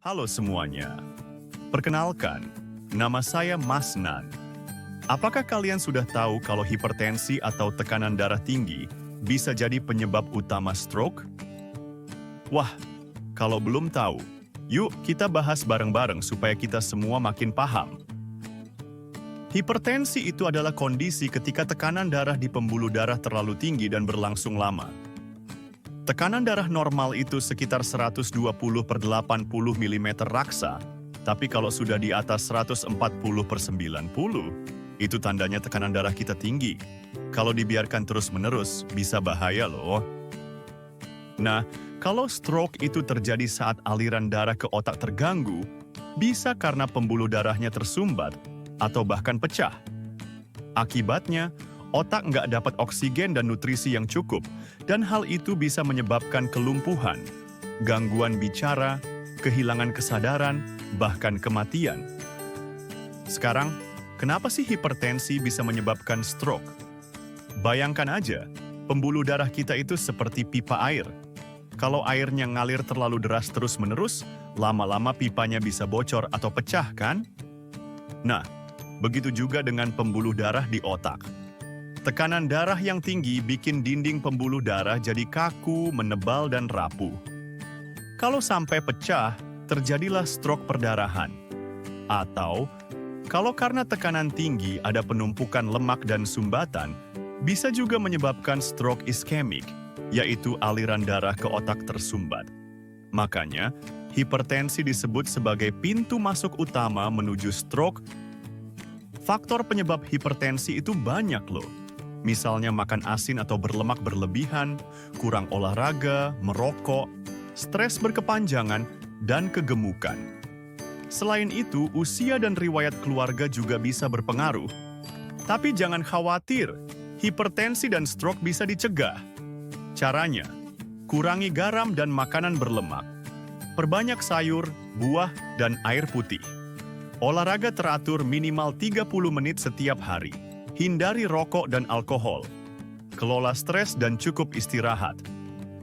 Halo semuanya, perkenalkan, nama saya Mas Nan. Apakah kalian sudah tahu kalau hipertensi atau tekanan darah tinggi bisa jadi penyebab utama stroke? Wah, kalau belum tahu, yuk kita bahas bareng-bareng supaya kita semua makin paham. Hipertensi itu adalah kondisi ketika tekanan darah di pembuluh darah terlalu tinggi dan berlangsung lama. Tekanan darah normal itu sekitar 120/80 mm raksa, tapi kalau sudah di atas 140/90, itu tandanya tekanan darah kita tinggi. Kalau dibiarkan terus-menerus, bisa bahaya loh. Nah, kalau stroke itu terjadi saat aliran darah ke otak terganggu, bisa karena pembuluh darahnya tersumbat atau bahkan pecah. Akibatnya, otak nggak dapat oksigen dan nutrisi yang cukup, dan hal itu bisa menyebabkan kelumpuhan, gangguan bicara, kehilangan kesadaran, bahkan kematian. Sekarang, kenapa sih hipertensi bisa menyebabkan stroke? Bayangkan aja, pembuluh darah kita itu seperti pipa air. Kalau airnya ngalir terlalu deras terus-menerus, lama-lama pipanya bisa bocor atau pecah, kan? Nah, begitu juga dengan pembuluh darah di otak. Tekanan darah yang tinggi bikin dinding pembuluh darah jadi kaku, menebal, dan rapuh. Kalau sampai pecah, terjadilah stroke perdarahan. Atau, kalau karena tekanan tinggi ada penumpukan lemak dan sumbatan, bisa juga menyebabkan stroke iskemik, yaitu aliran darah ke otak tersumbat. Makanya, hipertensi disebut sebagai pintu masuk utama menuju stroke. Faktor penyebab hipertensi itu banyak loh. Misalnya makan asin atau berlemak berlebihan, kurang olahraga, merokok, stres berkepanjangan, dan kegemukan. Selain itu, usia dan riwayat keluarga juga bisa berpengaruh. Tapi jangan khawatir, hipertensi dan stroke bisa dicegah. Caranya, kurangi garam dan makanan berlemak. Perbanyak sayur, buah, dan air putih. Olahraga teratur minimal 30 menit setiap hari. Hindari rokok dan alkohol. Kelola stres dan cukup istirahat.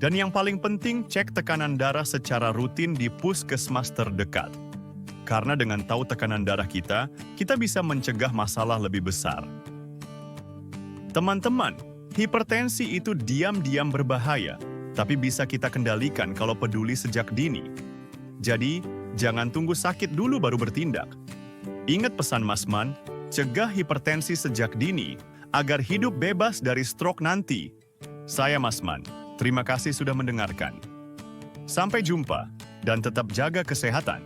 Dan yang paling penting, cek tekanan darah secara rutin di puskesmas terdekat. Karena dengan tahu tekanan darah kita bisa mencegah masalah lebih besar. Teman-teman, hipertensi itu diam-diam berbahaya, tapi bisa kita kendalikan kalau peduli sejak dini. Jadi, jangan tunggu sakit dulu baru bertindak. Ingat pesan Mas Man, cegah hipertensi sejak dini, agar hidup bebas dari stroke nanti. Saya Mas Man, terima kasih sudah mendengarkan. Sampai jumpa, dan tetap jaga kesehatan.